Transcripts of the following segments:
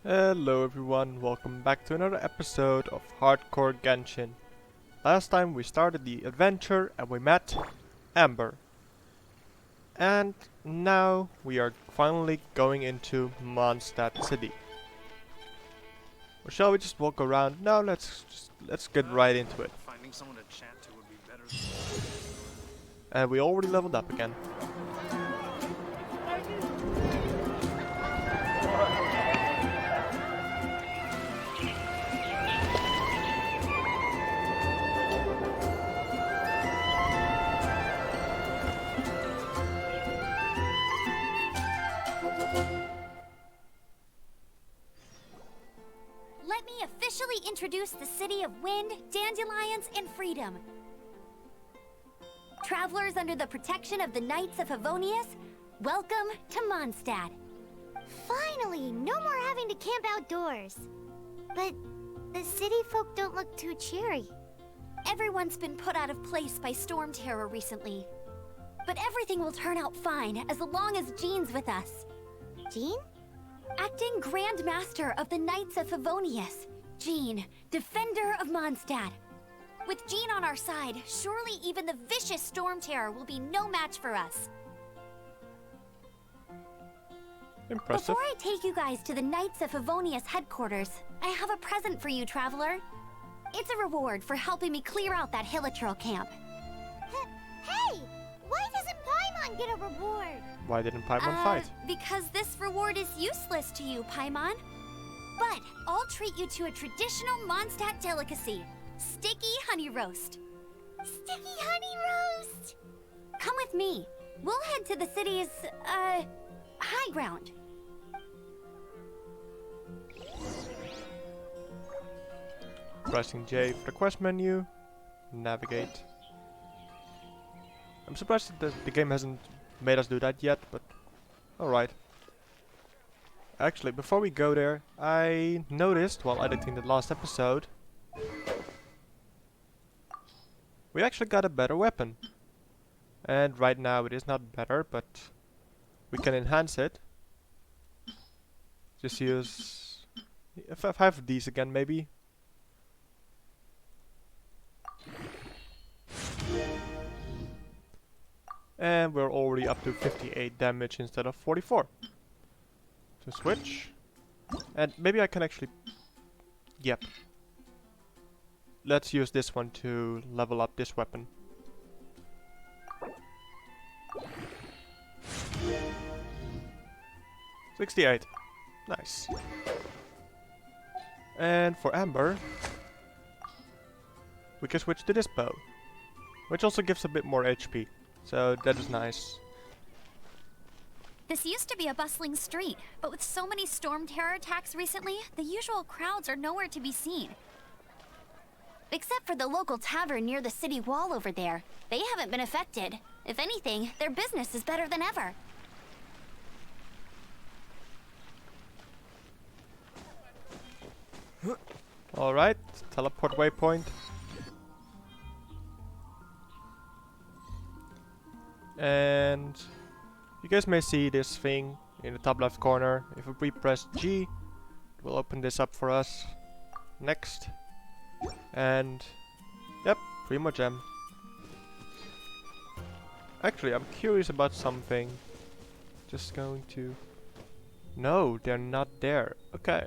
Hello everyone, welcome back to another episode of Hardcore Genshin. Last time we started the adventure and we met Amber. And now we are finally going into Mondstadt City. Or shall we just walk around? No, let's get right into it. Finding someone to chat to would be better. And we already leveled up again. Let me officially introduce the city of wind, dandelions, and freedom. Travelers under the protection of the Knights of Favonius, welcome to Mondstadt. Finally, no more having to camp outdoors. But the city folk don't look too cheery. Everyone's been put out of place by storm terror recently. But everything will turn out fine as long as Jean's with us. Jean? Acting Grand Master of the Knights of Favonius, Jean, Defender of Mondstadt. With Jean on our side, surely even the vicious storm terror will be no match for us. Impressive. Before I take you guys to the Knights of Favonius headquarters, I have a present for you, Traveler. It's a reward for helping me clear out that Hilichurl camp. Hey! Why doesn't Paimon get a reward? Why didn't Paimon fight? Because this reward is useless to you, Paimon. But I'll treat you to a traditional Mondstadt delicacy, sticky honey roast. Sticky honey roast! Come with me. We'll head to the city's, high ground. Pressing J for the quest menu. Navigate. I'm surprised that the game hasn't made us do that yet, but alright. Actually, before we go there, I noticed while editing the last episode, we actually got a better weapon. And right now it is not better, but we can enhance it. Just use... if I have these again, maybe. And we're already up to 58 damage instead of 44. So switch. And maybe I can actually... Yep. Let's use this one to level up this weapon. $68. Nice. And for Amber, we can switch to this bow, which also gives a bit more HP. So that is nice. This used to be a bustling street, but with so many storm terror attacks recently, the usual crowds are nowhere to be seen. Except for the local tavern near the city wall over there. They haven't been affected. If anything, their business is better than ever. Alright, teleport waypoint. And you guys may see this thing in the top left corner. If we press G, it will open this up for us. Next. And yep, pretty much am. Actually, I'm curious about something. Just going to... No, they're not there. Okay.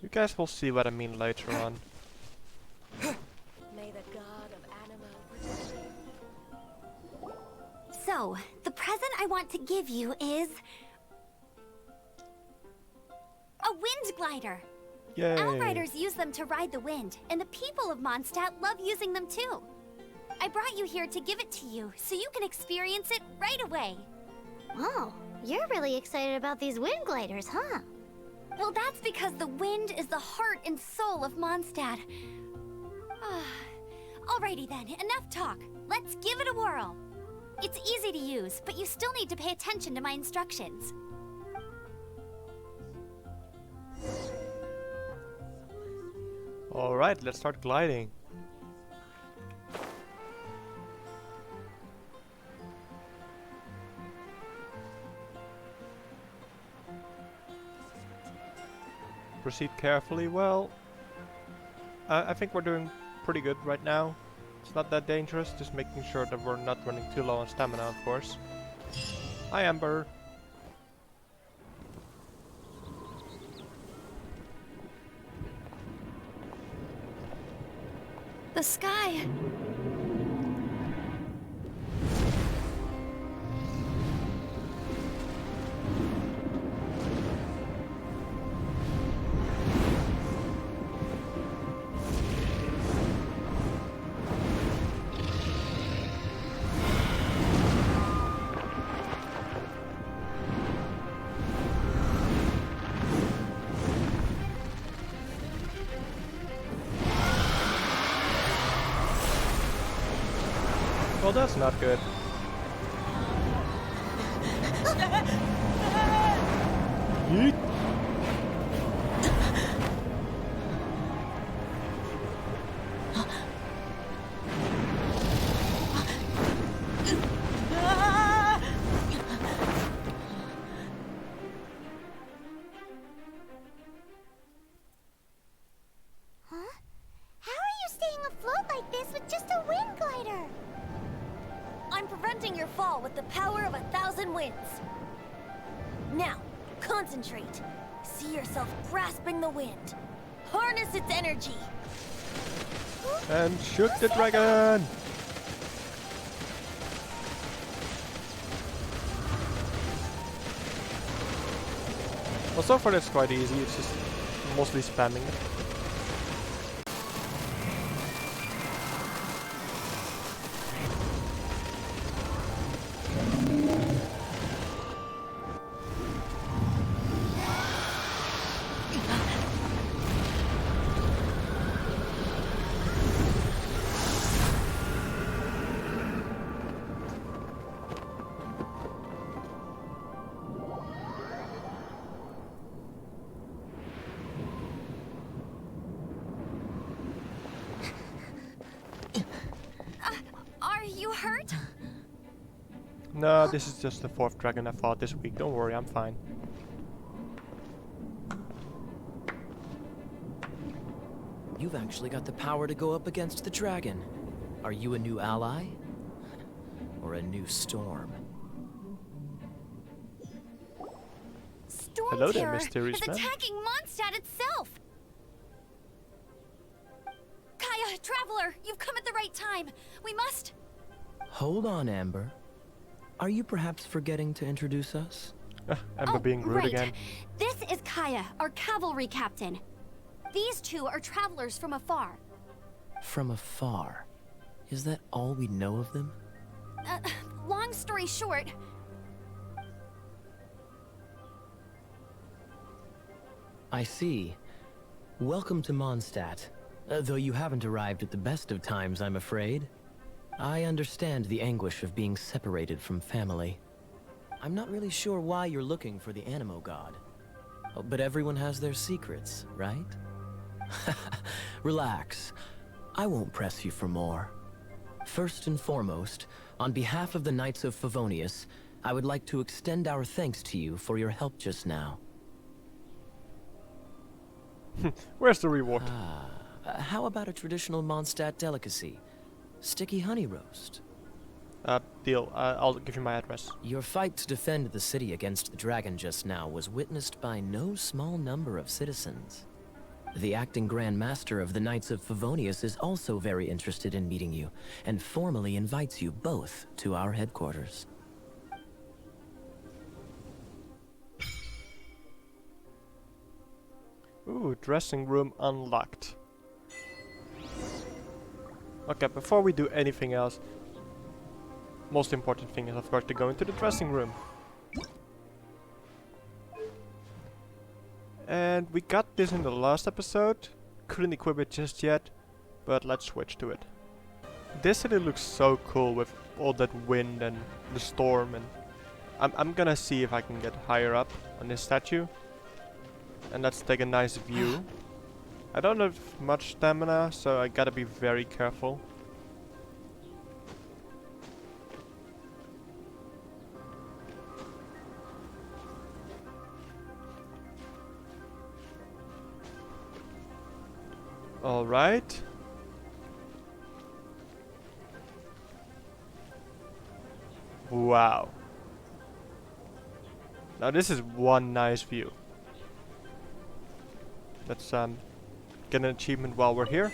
You guys will see what I mean later on. May the god of anima protect you. So, the present I want to give you is... a wind glider! Yay! Outriders use them to ride the wind, and the people of Mondstadt love using them too. I brought you here to give it to you, so you can experience it right away. Oh, you're really excited about these wind gliders, huh? Well, that's because the wind is the heart and soul of Mondstadt. Alrighty then, enough talk. Let's give it a whirl. It's easy to use, but you still need to pay attention to my instructions. Alright, let's start gliding. proceed carefully. Well, I think we're doing pretty good right now. It's not that dangerous, just making sure that we're not running too low on stamina, of course. Hi, Amber. The sky. Well, that's not good. Yeet. Huh? How are you staying afloat like this with just a wind glider? I'm preventing your fall with the power of 1,000 winds. Now, concentrate. See yourself grasping the wind. Harness its energy. And shoot the dragon! Well, so far that's quite easy, it's just mostly spamming it. Are you hurt? No, this is just the 4th dragon I fought this week, don't worry, I'm fine. You've actually got the power to go up against the dragon. Are you a new ally? Or a new storm? Storm Hello there, Terror mysterious is man. attacking Mondstadt itself! Kaya, Traveler, you've come at the right time. We must... Hold on, Amber. Are you perhaps forgetting to introduce us? Amber being rude right. again. This is Kaya, our cavalry captain. These two are travelers from afar. From afar. Is that all we know of them? Long story short, I see. Welcome to Mondstadt. Though you haven't arrived at the best of times, I'm afraid. I understand the anguish of being separated from family. I'm not really sure why you're looking for the Animo God. Oh, but everyone has their secrets, right? Relax. I won't press you for more. First and foremost, on behalf of the Knights of Favonius, I would like to extend our thanks to you for your help just now. Where's the reward? How about a traditional Mondstadt delicacy? Sticky honey roast. Deal. I'll give you my address. Your fight to defend the city against the dragon just now was witnessed by no small number of citizens. The acting Grand Master of the Knights of Favonius is also very interested in meeting you, and formally invites you both to our headquarters. Ooh, dressing room unlocked. Okay, before we do anything else, most important thing is of course to go into the dressing room. And we got this in the last episode, couldn't equip it just yet, but let's switch to it. This city looks so cool with all that wind and the storm, and I'm gonna see if I can get higher up on this statue. And let's take a nice view. I don't have much stamina, so I gotta be very careful. Alright. Wow. Now this is one nice view. Let's get an achievement while we're here.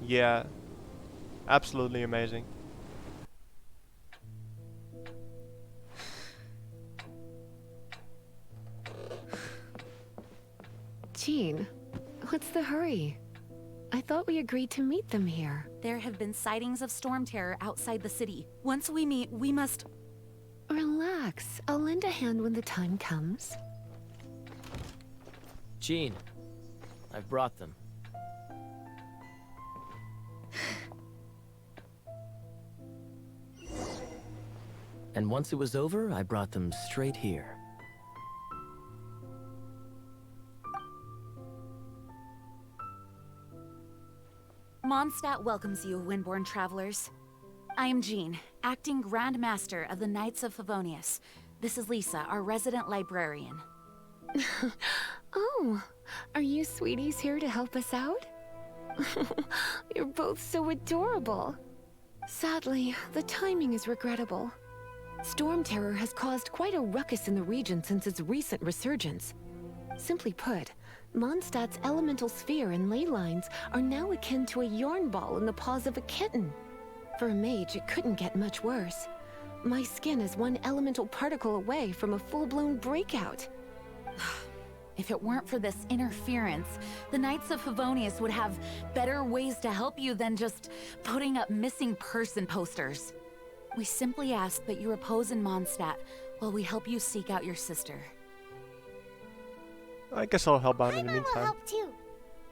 Yeah. Absolutely amazing. Jean, what's the hurry? I thought we agreed to meet them here. There have been sightings of storm terror outside the city. Once we meet, we must... Relax. I'll lend a hand when the time comes. Jean, I've brought them. And once it was over, I brought them straight here. Mondstadt welcomes you, Windborn travelers. I am Jean, acting Grand Master of the Knights of Favonius. This is Lisa, our resident librarian. Oh, are you sweeties here to help us out? You're both so adorable. Sadly, the timing is regrettable. Storm terror has caused quite a ruckus in the region since its recent resurgence. Simply put, Mondstadt's elemental sphere and ley lines are now akin to a yarn ball in the paws of a kitten. For a mage, it couldn't get much worse. My skin is one elemental particle away from a full-blown breakout. If it weren't for this interference, the Knights of Favonius would have better ways to help you than just putting up missing person posters. We simply ask that you repose in Mondstadt while we help you seek out your sister. I guess I'll help out in the Paimon will meantime. help too.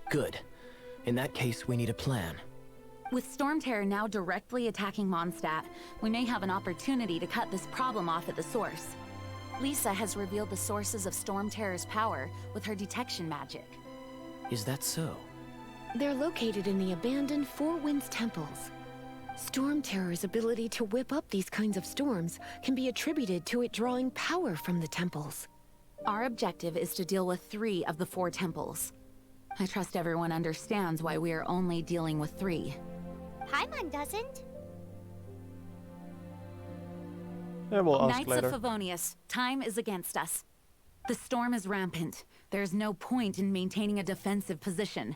Good. In that case, we need a plan. With Storm Terror now directly attacking Mondstadt, we may have an opportunity to cut this problem off at the source. Lisa has revealed the sources of Storm Terror's power with her detection magic. Is that so? They're located in the abandoned Four Winds temples. Storm Terror's ability to whip up these kinds of storms can be attributed to it drawing power from the temples. Our objective is to deal with 3 of the 4 temples. I trust everyone understands why we are only dealing with 3. Paimon doesn't. Yeah, we'll ask Knights later. of Favonius, time is against us. The storm is rampant. There's no point in maintaining a defensive position.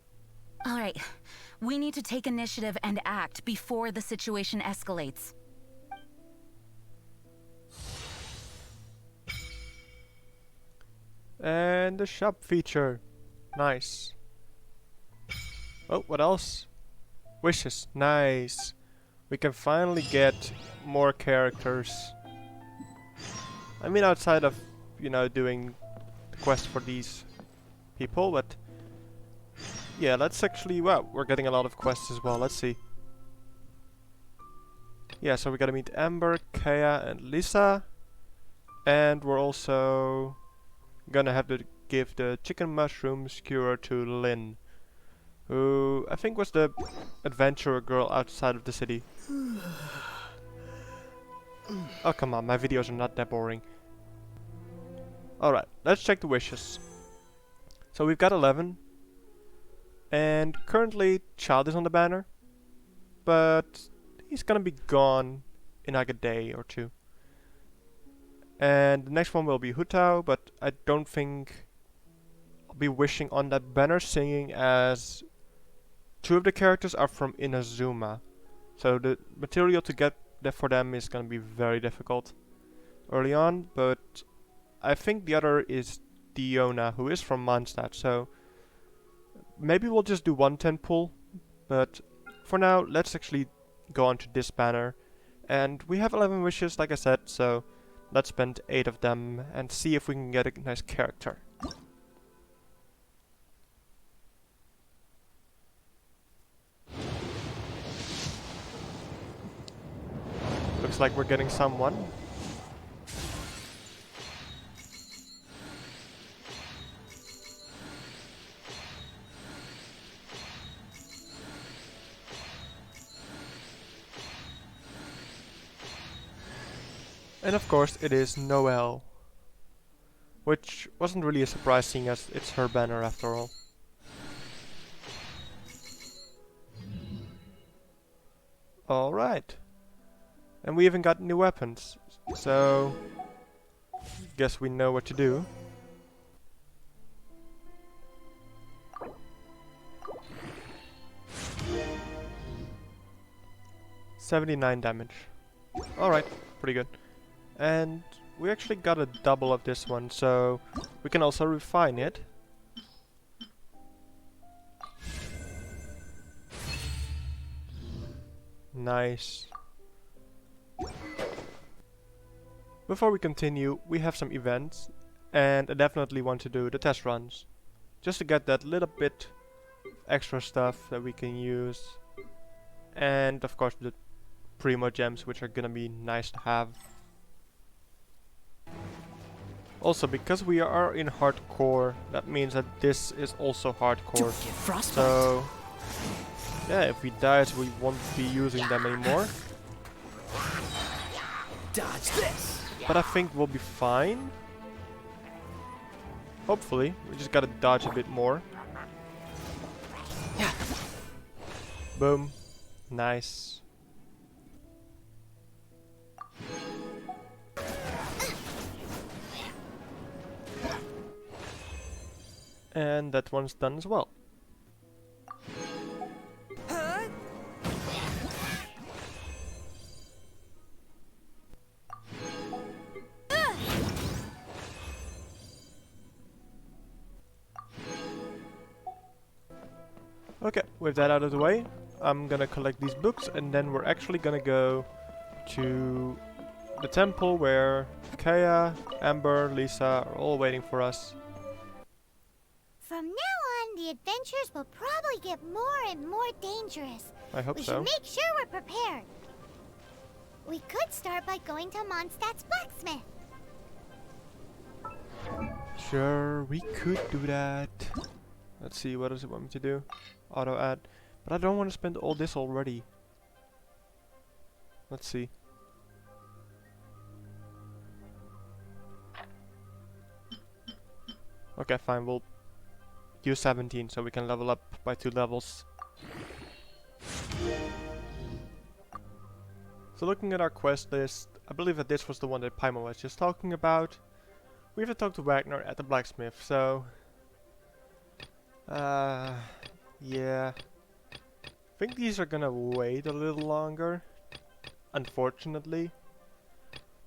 All right, we need to take initiative and act before the situation escalates. And the shop feature. Nice. Oh, what else? Wishes. Nice. We can finally get more characters. I mean, outside of, you know, doing the quest for these people, but yeah, let's actually, well, we're getting a lot of quests as well. Let's see. Yeah, so we gotta meet Amber, Kaya, and Lisa. And we're also gonna have to give the chicken mushroom skewer to Lynn, who I think was the adventurer girl outside of the city. Oh, come on, my videos are not that boring. Alright, let's check the wishes. So we've got 11. And currently, Child is on the banner. But he's gonna be gone in like a day or 2. And the next one will be Hutao, but I don't think I'll be wishing on that banner, seeing as 2 of the characters are from Inazuma. So the material to get that for them is gonna be very difficult early on, but I think the other is Diona, who is from Mondstadt, so maybe we'll just do 110 pull, but for now let's actually go on to this banner. And we have 11 wishes, like I said, so let's spend 8 of them and see if we can get a nice character. Looks like we're getting someone. And of course it is Noelle. which wasn't really a surprise seeing as it's her banner after all. Alright. And we even got new weapons, so guess we know what to do. $79 damage. Alright, pretty good. And we actually got a double of this one, so we can also refine it. Nice. Before we continue, we have some events, and I definitely want to do the test runs, just to get that little bit extra stuff that we can use, and of course the Primo gems, which are gonna be nice to have. Also, because we are in hardcore, that means that this is also hardcore. So yeah, if we die, we won't be using them anymore. Dodge this! But I think we'll be fine. Hopefully. We just gotta dodge a bit more. Boom. Nice. And that one's done as well. Okay, with that out of the way, I'm gonna collect these books and then we're actually gonna go to the temple where Kaya, Amber, Lisa are all waiting for us. From now on, the adventures will probably get more and more dangerous. I hope We so. should make sure we're prepared. We could start by going to Mondstadt's blacksmith. Sure, we could do that. Let's see, what does it want me to do? Auto add. But I don't want to spend all this already. Let's see. Okay, fine, we'll use 17 so we can level up by 2 levels. So looking at our quest list, I believe that this was the one that Paimon was just talking about. We have to talk to Wagner at the blacksmith, so yeah. I think these are gonna wait a little longer, unfortunately.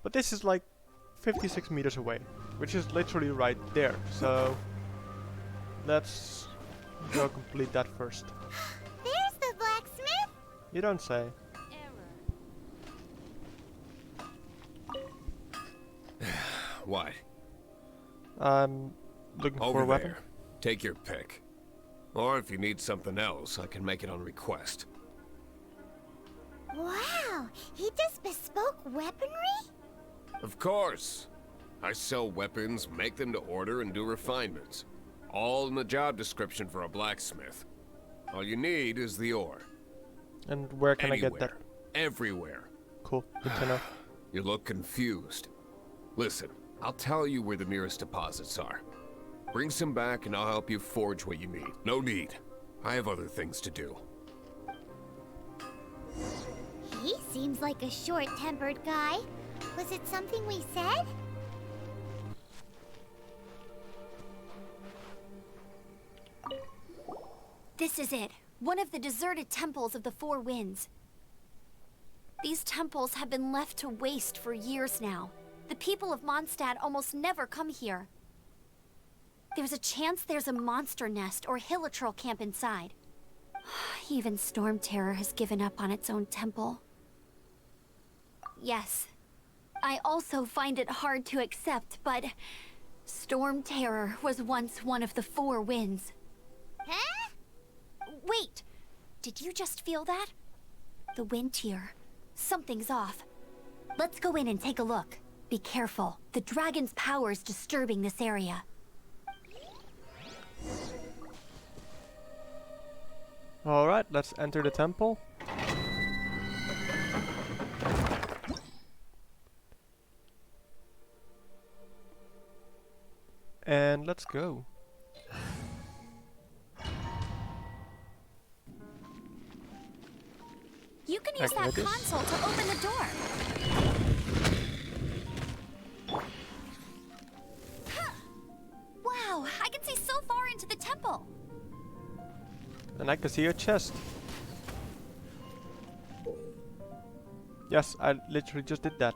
But this is like 56 meters away, which is literally right there, so let's go complete that first. There's the blacksmith. You don't say. What? I'm looking for Over a weapon. there. Take your pick. Or if you need something else, I can make it on request. Wow, he does bespoke weaponry? Of course. I sell weapons, make them to order, and do refinements. All in the job description for a blacksmith. All you need is the ore. And where can Anywhere. I get that? Everywhere. Cool, good to know. You look confused. Listen, I'll tell you where the nearest deposits are. Bring some back and I'll help you forge what you need. No need. I have other things to do. He seems like a short-tempered guy. Was it something we said? This is it. One of the deserted temples of the Four Winds. These temples have been left to waste for years now. The people of Mondstadt almost never come here. There's a chance there's a monster nest or hilitrol camp inside. Even Storm Terror has given up on its own temple. Yes, I also find it hard to accept, but Storm Terror was once one of the Four Winds. Huh? Wait! Did you just feel that? The wind here. Something's off. Let's go in and take a look. Be careful. The dragon's power is disturbing this area. Alright, let's enter the temple. let's go. You can use that Activate this. console to open the door. Huh. Wow, I can see so far into the temple. And I can see a chest. Yes, I literally just did that.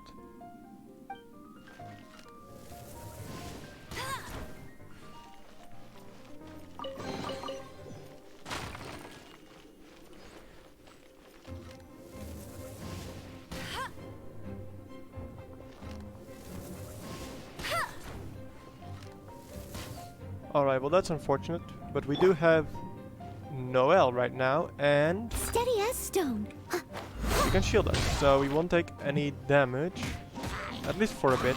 Alright, well that's unfortunate, but we do have Noel right now, and Steady as stone. we can shield us, so we won't take any damage, at least for a bit.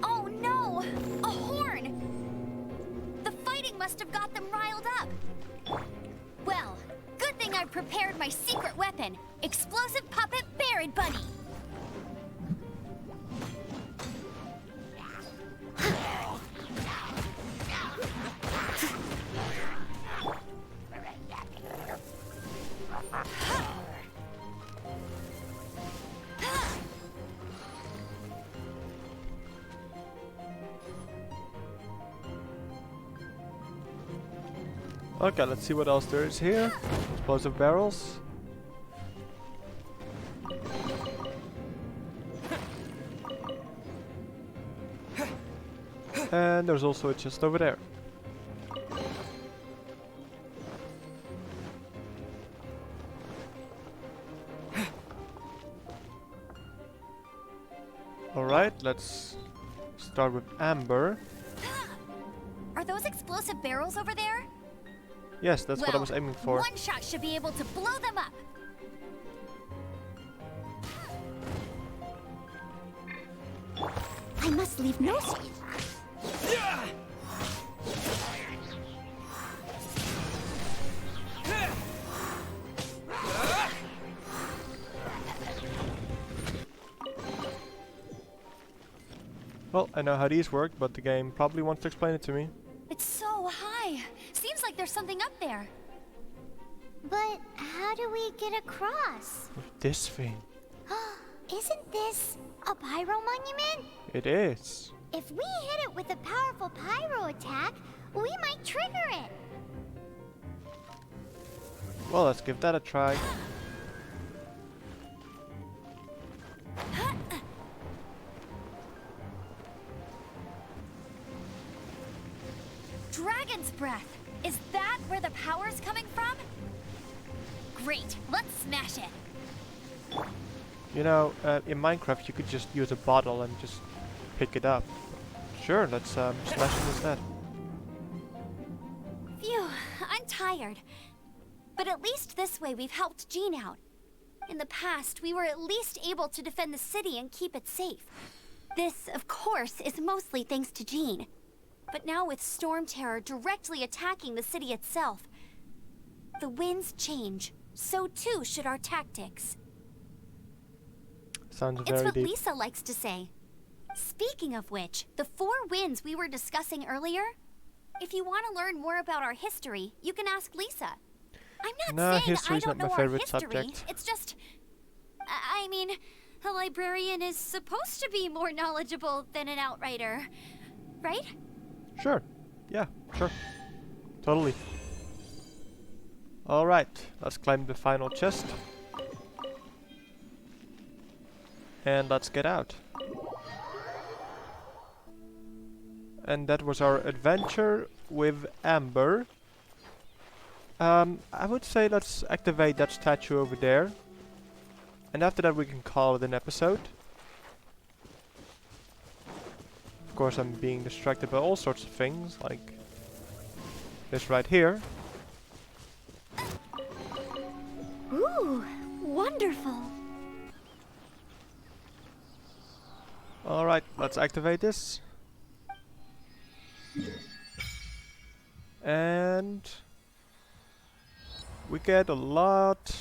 Oh no! A horn! The fighting must have got them riled up. Well, good thing I prepared my secret weapon, explosive puppet Barrett Bunny. Okay, let's see what else there is here. Explosive barrels. And there's also a chest over there. Alright, let's start with Amber. Are those explosive barrels over there? Yes, that's what I Well, was aiming for. One shot should be able to blow them up. I must leave no. Well, I know how these work, but the game probably wants to explain it to me. It's so high. Seems like there's something up there. But how do we get across? With this thing. Isn't this a pyro monument? It is. If we hit it with a powerful pyro attack, we might trigger it. Well, let's give that a try. Dragon's breath. Is that where the power's coming from? Great. Let's smash it. You know, in Minecraft you could just use a bottle and just pick it up. Sure, let's smash it instead. Phew, I'm tired. But at least this way we've helped Jean out. In the past, we were at least able to defend the city and keep it safe. This, of course, is mostly thanks to Jean. But now with Storm Terror directly attacking the city itself, the winds change. So too should our tactics. Sounds It's very what deep. Lisa likes to say. Speaking of which, the 4 winds we were discussing earlier, if you want to learn more about our history, you can ask Lisa. I'm not No, saying I history's don't not my know our favorite history. subject. It's just, I mean, a librarian is supposed to be more knowledgeable than an outrider, right? Sure. Yeah, sure. Totally. Alright, let's climb the final chest. And let's get out. And that was our adventure with Amber. I would say let's activate that statue over there. And after that we can call it an episode. Of course I'm being distracted by all sorts of things, like this right here. Ooh, wonderful. Alright, let's activate this. And we get a lot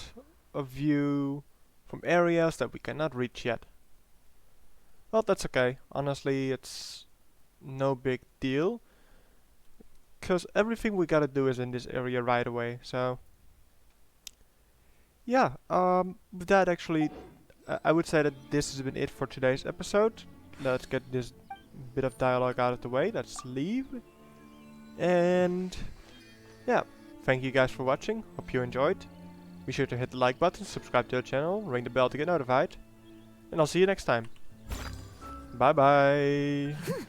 of view from areas that we cannot reach yet. Well, that's okay. Honestly, it's no big deal. Because everything we gotta do is in this area right away, so... Yeah, with that actually, I would say that this has been it for today's episode. Let's get this bit of dialogue out of the way. Let's leave. And... yeah, thank you guys for watching. Hope you enjoyed. Be sure to hit the like button, subscribe to our channel, ring the bell to get notified. And I'll see you next time. Bye bye.